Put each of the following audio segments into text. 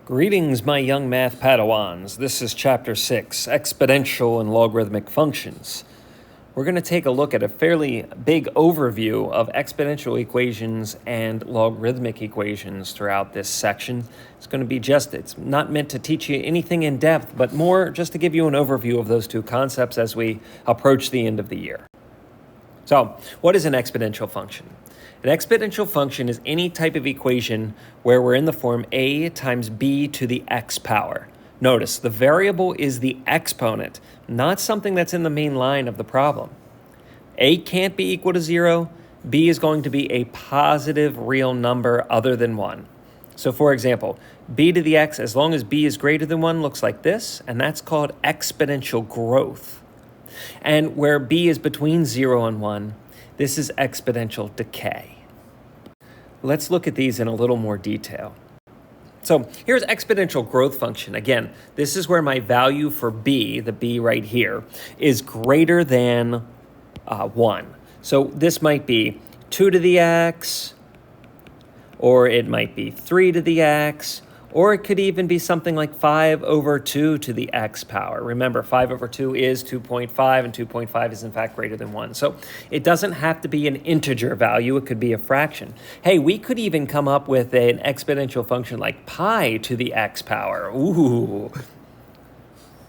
Greetings, my young math Padawans. This is Chapter 6, Exponential and Logarithmic Functions. We're going to take a look at a fairly big overview of exponential equations and logarithmic equations throughout this section. It's going to be it's not meant to teach you anything in depth, but more just to give you an overview of those two concepts as we approach the end of the year. So, what is an exponential function? An exponential function is any type of equation where we're in the form a times b to the x power. Notice, the variable is the exponent, not something that's in the main line of the problem. A can't be equal to 0. B is going to be a positive real number other than 1. So for example, b to the x, as long as b is greater than 1, looks like this, and that's called exponential growth. And where b is between 0 and 1, this is exponential decay. Let's look at these in a little more detail. So here's exponential growth function. Again, this is where my value for b, the b right here, is greater than 1. So this might be 2 to the x, or it might be 3 to the x, or it could even be something like 5 over 2 to the x power. Remember, 5 over 2 is 2.5, and 2.5 is in fact greater than 1. So it doesn't have to be an integer value. It could be a fraction. Hey, we could even come up with an exponential function like pi to the x power. Ooh.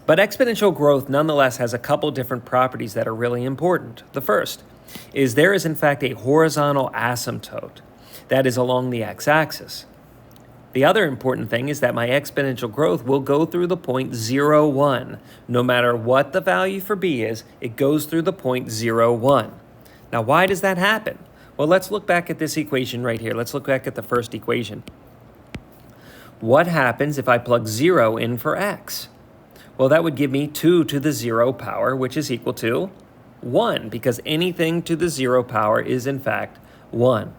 But exponential growth nonetheless has a couple different properties that are really important. The first is there is in fact a horizontal asymptote that is along the x-axis. The other important thing is that my exponential growth will go through the point 0, 1. No matter what the value for b is, it goes through the point 0, 1. Now, why does that happen? Well, let's look back at this equation right here. Let's look back at the first equation. What happens if I plug 0 in for x? Well, that would give me 2 to the 0 power, which is equal to 1, because anything to the 0 power is, in fact, 1.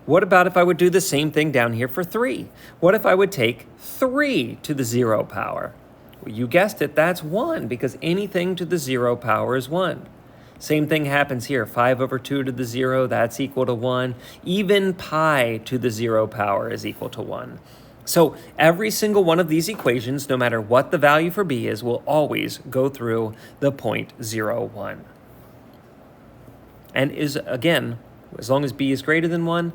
What about if I would do the same thing down here for 3? What if I would take 3 to the 0 power? Well, you guessed it, that's 1, because anything to the 0 power is 1. Same thing happens here, 5 over 2 to the 0, that's equal to 1. Even pi to the 0 power is equal to 1. So every single one of these equations, no matter what the value for b is, will always go through the point 0, 1. And is, again, as long as b is greater than 1,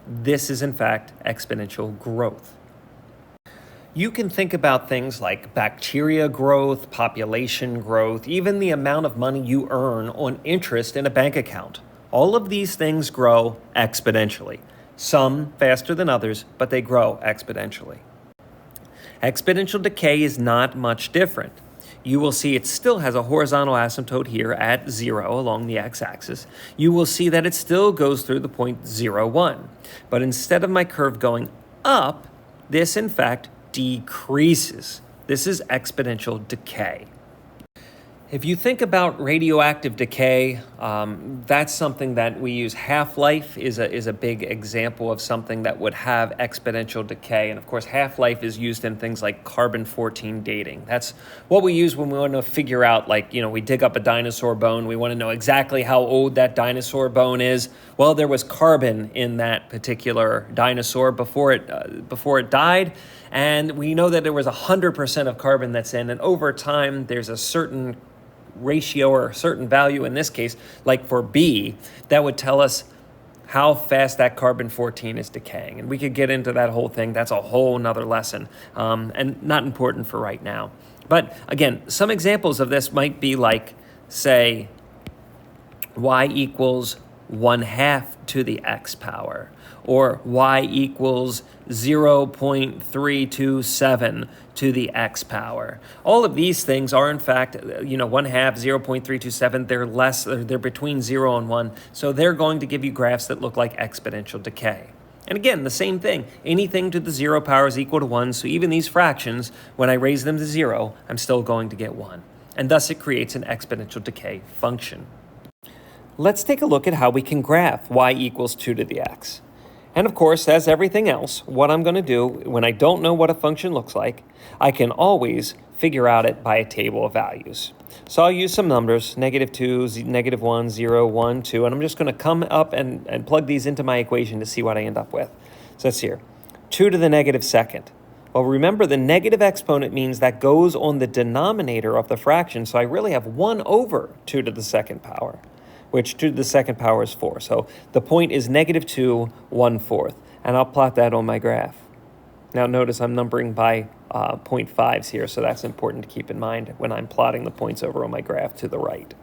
this is, in fact, exponential growth. You can think about things like bacteria growth, population growth, even the amount of money you earn on interest in a bank account. All of these things grow exponentially. Some faster than others, but they grow exponentially. Exponential decay is not much different. You will see it still has a horizontal asymptote here at 0 along the x-axis. You will see that it still goes through the point 0, 1. But instead of my curve going up, this in fact decreases. This is exponential decay. If you think about radioactive decay, that's something that we use. Half-life is a big example of something that would have exponential decay. And of course, half-life is used in things like carbon-14 dating. That's what we use when we want to figure out, we dig up a dinosaur bone. We want to know exactly how old that dinosaur bone is. Well, there was carbon in that particular dinosaur before it died. And we know that there was 100% of carbon that's in. And over time, there's a certain ratio or a certain value in this case, like for B, that would tell us how fast that carbon-14 is decaying. And we could get into that whole thing. That's a whole nother lesson and not important for right now. But again, some examples of this might be like, say, y equals 1/2 to the x power, or y equals 0.327 to the x power. All of these things are in fact, 1/2, 0.327, they're between 0 and 1, so they're going to give you graphs that look like exponential decay. And again, the same thing, anything to the 0 power is equal to 1, so even these fractions, when I raise them to 0, I'm still going to get 1. And thus it creates an exponential decay function. Let's take a look at how we can graph y equals 2 to the x. And of course, as everything else, what I'm going to do when I don't know what a function looks like, I can always figure out it by a table of values. So I'll use some numbers, -2, -1, 0, 1, 2, and I'm just going to come up and plug these into my equation to see what I end up with. So that's here. 2 to the -2nd. Well, remember, the negative exponent means that goes on the denominator of the fraction, so I really have 1 over 2 to the second power, which 2 to the second power is 4. So the point is -2, 1/4, and I'll plot that on my graph. Now notice I'm numbering by 0.5s here, so that's important to keep in mind when I'm plotting the points over on my graph to the right.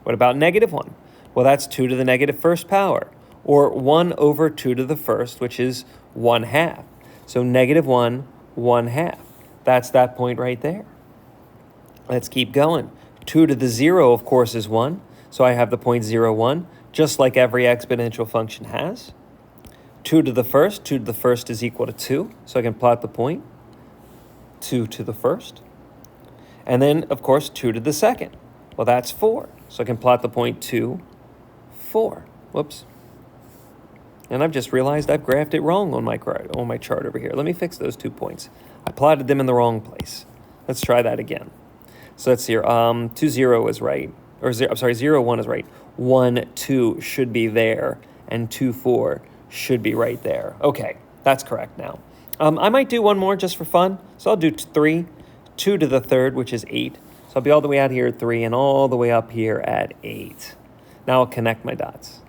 What about -1? Well, that's 2 to the negative first power, or 1 over 2 to the first, which is 1/2. So -1, 1/2. That's that point right there. Let's keep going. 2 to the 0, of course, is 1. So I have the point 0, 1, just like every exponential function has. 2 to the first is equal to 2. So I can plot the point 2 to the first. And then, of course, 2 to the second. Well, that's 4. So I can plot the point 2, 4. Whoops. And I've just realized I've graphed it wrong on my chart over here. Let me fix those 2 points. I plotted them in the wrong place. Let's try that again. So let's see here. 2, 0 is right. Or 0, 1 is right. 1, 2 should be there. And 2, 4 should be right there. Okay, that's correct now. I might do one more just for fun. So I'll do 3. 2 to the third, which is 8. So I'll be all the way out here at 3 and all the way up here at 8. Now I'll connect my dots.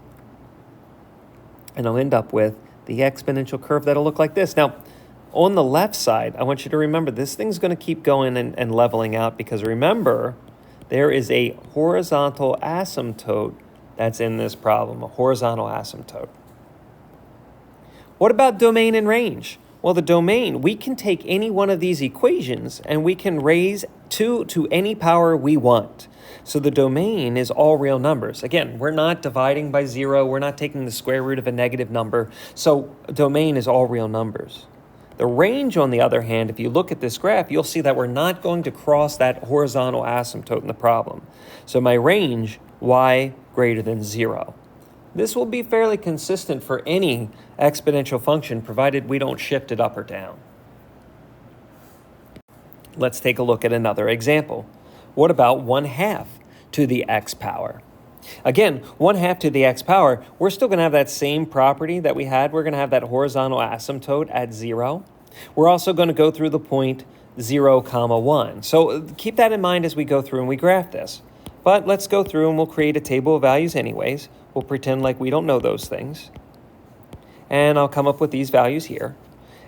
And I'll end up with the exponential curve that'll look like this. Now, on the left side, I want you to remember this thing's going to keep going and leveling out because remember, there is a horizontal asymptote that's in this problem, a horizontal asymptote. What about domain and range? Well, the domain, we can take any one of these equations and we can raise 2 to any power we want. So the domain is all real numbers. Again, we're not dividing by 0. We're not taking the square root of a negative number. So domain is all real numbers. The range, on the other hand, if you look at this graph, you'll see that we're not going to cross that horizontal asymptote in the problem. So my range, y greater than 0. This will be fairly consistent for any exponential function, provided we don't shift it up or down. Let's take a look at another example. What about 1/2 to the x power? Again, 1/2 to the x power, we're still going to have that same property that we had. We're going to have that horizontal asymptote at 0. We're also going to go through the point 0, 1. So keep that in mind as we go through and we graph this. But let's go through and we'll create a table of values anyways. We'll pretend like we don't know those things. And I'll come up with these values here.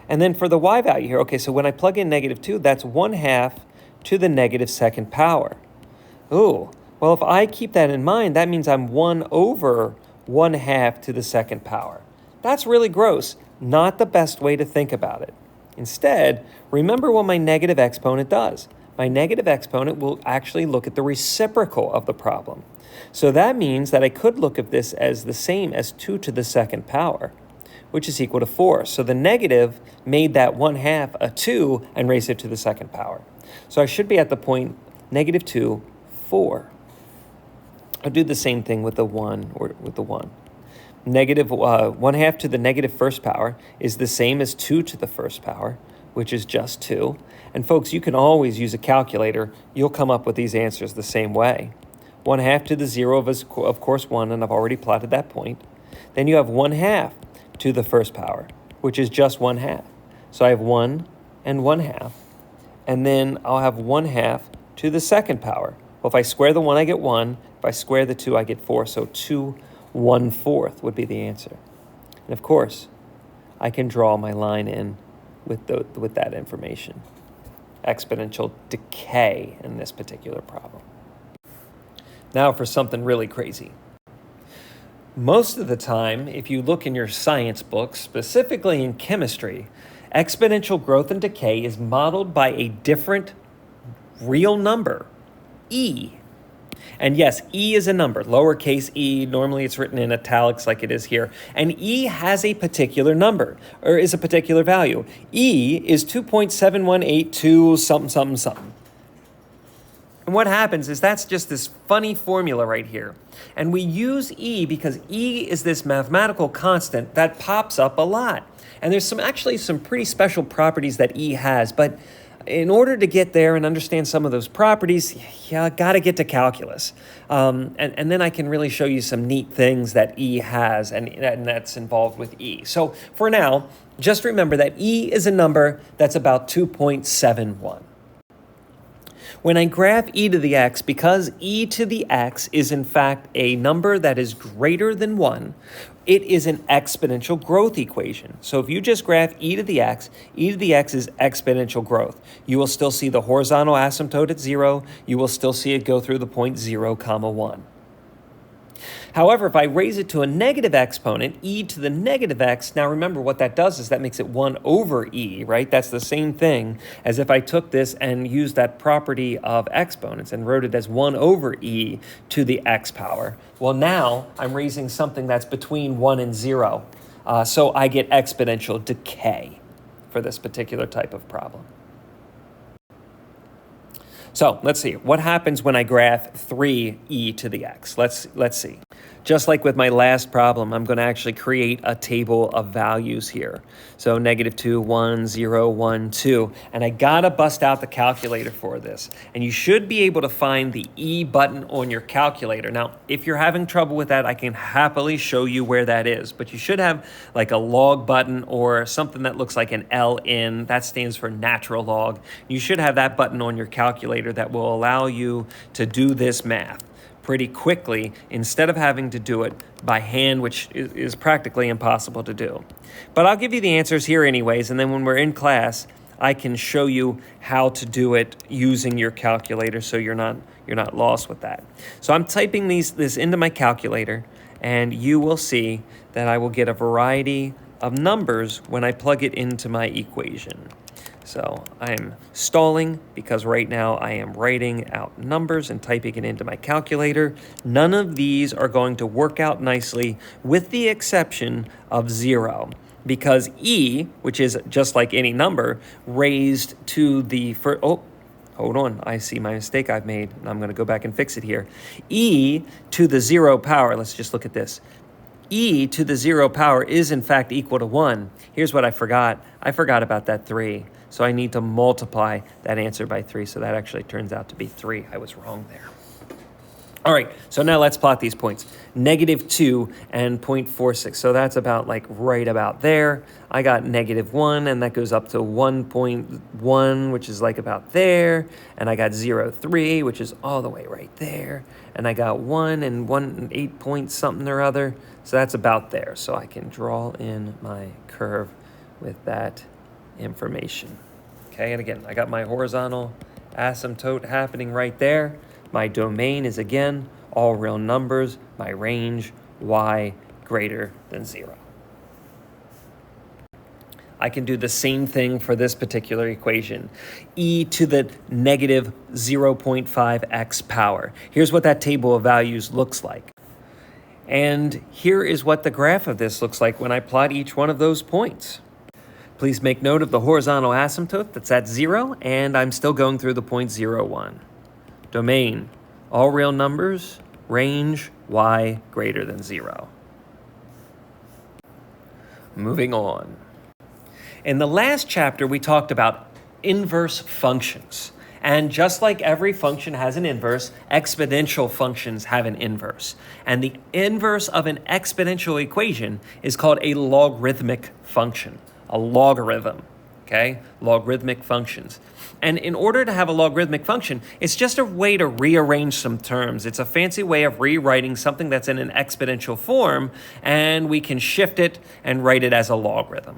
And then for the y value here, okay, so when I plug in -2, that's 1/2 to the negative second power. Ooh, well, if I keep that in mind, that means I'm 1 over 1/2 to the second power. That's really gross, not the best way to think about it. Instead, remember what my negative exponent does. My negative exponent will actually look at the reciprocal of the problem. So that means that I could look at this as the same as 2 to the second power, which is equal to 4. So the negative made that 1/2 a 2 and raised it to the second power. So I should be at the point -2, 4. I'll do the same thing with the 1 or with the 1. Negative 1/2 to the negative first power is the same as 2 to the first power, which is just 2. And folks, you can always use a calculator. You'll come up with these answers the same way. 1/2 to the 0 is, of course, 1, and I've already plotted that point. Then you have 1/2 to the first power, which is just 1/2. So I have 1 and 1/2. And then I'll have 1/2 to the second power. Well, if I square the 1, I get 1. If I square the 2, I get 4. So 2 1/4 would be the answer. And of course, I can draw my line in with that information. Exponential decay in this particular problem. Now for something really crazy. Most of the time, if you look in your science books, specifically in chemistry, exponential growth and decay is modeled by a different real number, e. And yes, e is a number, lowercase e. Normally it's written in italics like it is here. And e has a particular number, or is a particular value. E is 2.7182 something, something, something. And what happens is that's just this funny formula right here. And we use e because e is this mathematical constant that pops up a lot. And there's actually some pretty special properties that e has, but in order to get there and understand some of those properties, you got to get to calculus. And then I can really show you some neat things that E has and that's involved with E. So for now, just remember that E is a number that's about 2.71. When I graph e to the x, because e to the x is in fact a number that is greater than 1, it is an exponential growth equation. So if you just graph e to the x is exponential growth. You will still see the horizontal asymptote at 0. You will still see it go through the point 0, 1. However, if I raise it to a negative exponent, e to the negative x, now remember what that does is that makes it 1 over e, right? That's the same thing as if I took this and used that property of exponents and wrote it as 1 over e to the x power. Well, now I'm raising something that's between 1 and 0. So I get exponential decay for this particular type of problem. So let's see, what happens when I graph 3e to the x? Let's see. Just like with my last problem, I'm going to actually create a table of values here. So -2, 1, 0, 1, 2. And I got to bust out the calculator for this. And you should be able to find the E button on your calculator. Now, if you're having trouble with that, I can happily show you where that is. But you should have like a log button or something that looks like an LN. That stands for natural log. You should have that button on your calculator that will allow you to do this math pretty quickly instead of having to do it by hand, which is practically impossible to do. But I'll give you the answers here anyways, and then when we're in class, I can show you how to do it using your calculator so you're not lost with that. So I'm typing this into my calculator, and you will see that I will get a variety of numbers when I plug it into my equation. So I'm stalling because right now I am writing out numbers and typing it into my calculator. None of these are going to work out nicely with the exception of 0 because E, which is just like any number, raised to the first, oh, hold on, I see my mistake I've made and I'm going to go back and fix it here. E to the 0 power, let's just look at this. E to the 0 power is in fact equal to 1. Here's what I forgot. I forgot about that 3. So I need to multiply that answer by 3. So that actually turns out to be 3. I was wrong there. All right, so now let's plot these points. -2 and 0.46. So that's about like right about there. I got -1 and that goes up to 1.1, which is like about there. And I got 0.3, which is all the way right there. And I got 1 and 8 point something or other. So that's about there. So I can draw in my curve with that information. Okay, and again, I got my horizontal asymptote happening right there. My domain is, again, all real numbers. My range, y greater than 0. I can do the same thing for this particular equation. E to the -0.5x power. Here's what that table of values looks like. And here is what the graph of this looks like when I plot each one of those points. Please make note of the horizontal asymptote that's at 0, and I'm still going through the point 0, 1. Domain, all real numbers, range, y greater than 0. Moving on. In the last chapter, we talked about inverse functions. And just like every function has an inverse, exponential functions have an inverse. And the inverse of an exponential equation is called a logarithmic function. A logarithm, okay? Logarithmic functions. And in order to have a logarithmic function, it's just a way to rearrange some terms. It's a fancy way of rewriting something that's in an exponential form, and we can shift it and write it as a logarithm,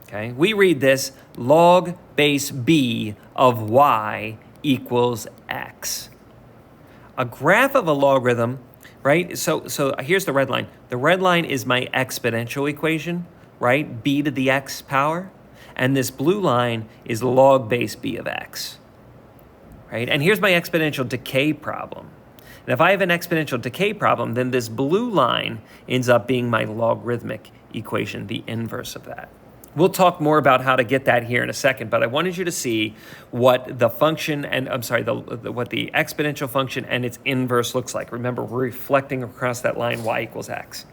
okay? We read this, log base b of y equals x. A graph of a logarithm, right? So here's the red line. The red line is my exponential equation, right? B to the x power. And this blue line is log base b of x, right? And here's my exponential decay problem. And if I have an exponential decay problem, then this blue line ends up being my logarithmic equation, the inverse of that. We'll talk more about how to get that here in a second, but I wanted you to see what the function and, what the exponential function and its inverse looks like. Remember, we're reflecting across that line y equals x.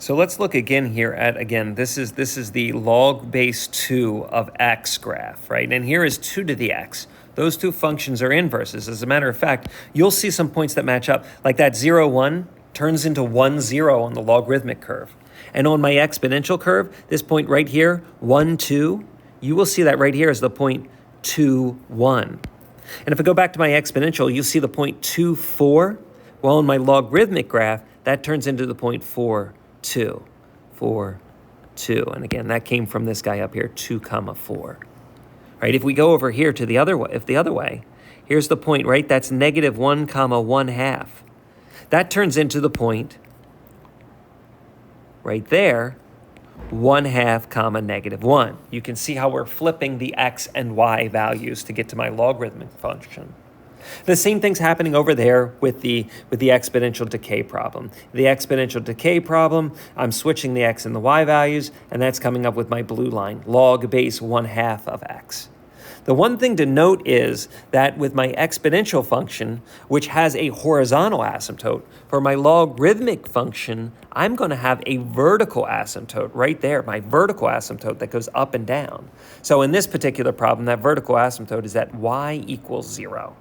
So let's look again here at, again, this is the log base 2 of x graph, right? And here is 2 to the x. Those two functions are inverses. As a matter of fact, you'll see some points that match up, like that 0, 1 turns into 1, 0 on the logarithmic curve. And on my exponential curve, this point right here, 1, 2, you will see that right here is the point 2, 1. And if I go back to my exponential, you'll see the point 2, 4. Well, in my logarithmic graph, that turns into the point 4, 2, 4, 2. And again, that came from this guy up here, 2, 4. Right? If we go over here to the other way, here's the point, right? That's negative 1, 1/2. That turns into the point right there, 1/2, negative 1. You can see how we're flipping the x and y values to get to my logarithmic function. The same thing's happening over there with the exponential decay problem. The exponential decay problem, I'm switching the x and the y values, and that's coming up with my blue line, log base 1/2 of x. The one thing to note is that with my exponential function, which has a horizontal asymptote, for my logarithmic function, I'm going to have a vertical asymptote right there, my vertical asymptote that goes up and down. So in this particular problem, that vertical asymptote is at y equals 0.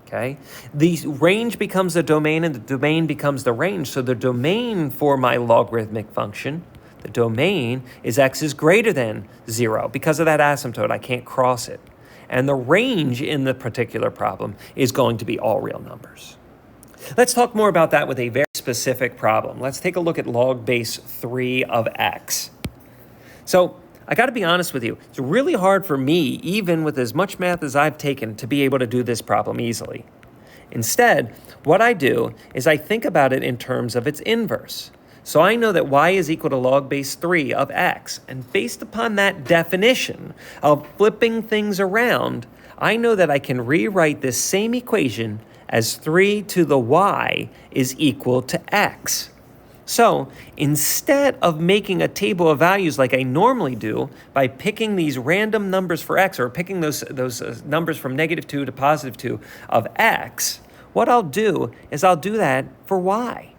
Okay? The range becomes the domain, and the domain becomes the range. So the domain for my logarithmic function, the domain is x is greater than 0. Because of that asymptote, I can't cross it. And the range in the particular problem is going to be all real numbers. Let's talk more about that with a very specific problem. Let's take a look at log base 3 of x. So I got to be honest with you, it's really hard for me, even with as much math as I've taken, to be able to do this problem easily. Instead, what I do is I think about it in terms of its inverse. So I know that y is equal to log base 3 of x. And based upon that definition of flipping things around, I know that I can rewrite this same equation as 3 to the y is equal to x. So instead of making a table of values like I normally do by picking these random numbers for x, or picking those numbers from -2 to +2 of x, what I'll do is I'll do that for y.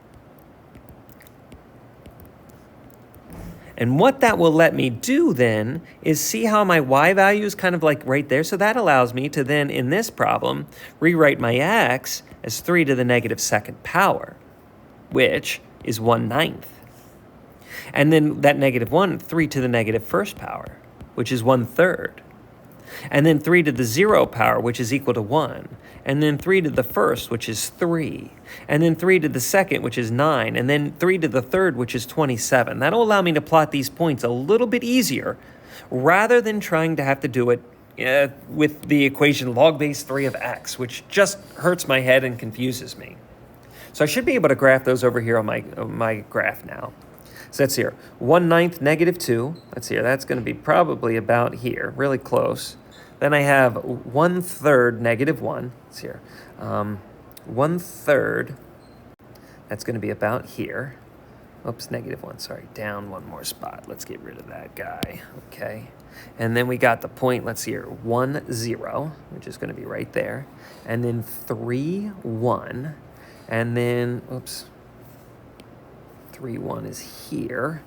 And what that will let me do then is see how my y value is kind of like right there. So that allows me to then, in this problem, rewrite my x as 3 to the -2nd power, which is 1/9. And then that -1, 3 to the -1st power, which is 1/3. And then 3 to the 0 power, which is equal to 1. And then 3 to the 1st, which is 3. And then 3 to the 2nd, which is 9. And then 3 to the 3rd, which is 27. That'll allow me to plot these points a little bit easier, rather than trying to have to do it with the equation log base 3 of x, which just hurts my head and confuses me. So I should be able to graph those over here on my graph now. So that's here, 1/9 -2. That's here. That's going to be probably about here, really close. Then I have 1/3 -1. It's here. 1/3. That's going to be about here. Oops, -1. Sorry, down one more spot. Let's get rid of that guy. Okay. And then we got the point, let's see here, 1, 0, which is going to be right there. And then 3, 1. And then, oops, 3, 1 is here.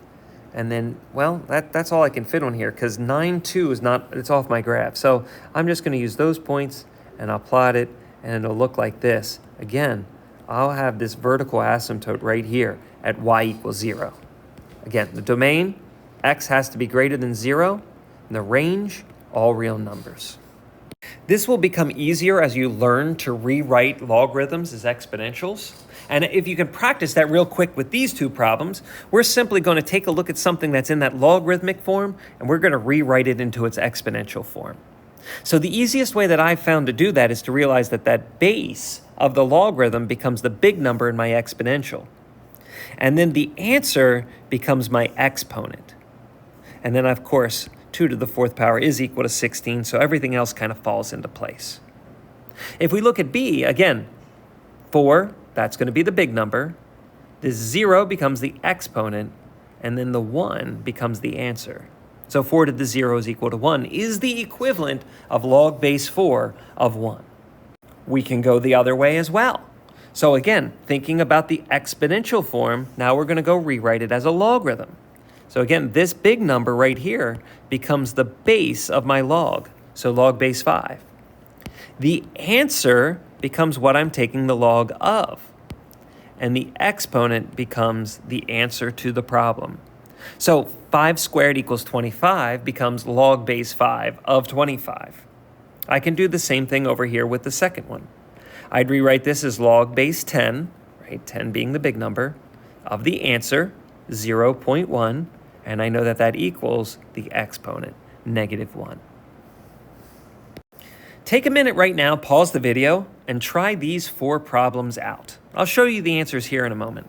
And then, well, that's all I can fit on here, because 9, 2 is not, it's off my graph. So I'm just going to use those points, and I'll plot it, and it'll look like this. Again, I'll have this vertical asymptote right here at y equals 0. Again, the domain, x has to be greater than 0, and the range, all real numbers. This will become easier as you learn to rewrite logarithms as exponentials. And if you can practice that real quick with these two problems, we're simply going to take a look at something that's in that logarithmic form, and we're going to rewrite it into its exponential form. So the easiest way that I've found to do that is to realize that that base of the logarithm becomes the big number in my exponential. And then the answer becomes my exponent. And then, of course, 2 to the 4th power is equal to 16, so everything else kind of falls into place. If we look at b, again, 4, that's going to be the big number. This 0 becomes the exponent, and then the 1 becomes the answer. So 4 to the 0 is equal to 1 is the equivalent of log base 4 of 1. We can go the other way as well. So again, thinking about the exponential form, now we're going to go rewrite it as a logarithm. So again, this big number right here becomes the base of my log, so log base 5. The answer becomes what I'm taking the log of, and the exponent becomes the answer to the problem. So 5 squared equals 25 becomes log base 5 of 25. I can do the same thing over here with the second one. I'd rewrite this as log base 10, right? 10 being the big number, of the answer, 0.1, and I know that that equals the exponent, -1. Take a minute right now, pause the video, and try these 4 problems out. I'll show you the answers here in a moment.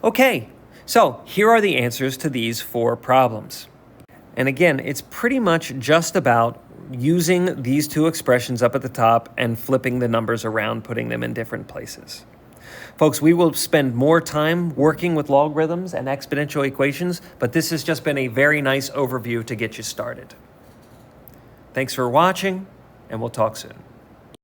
Okay, so here are the answers to these 4 problems. And again, it's pretty much just about using these 2 expressions up at the top and flipping the numbers around, putting them in different places. Folks, we will spend more time working with logarithms and exponential equations, but this has just been a very nice overview to get you started. Thanks for watching, and we'll talk soon.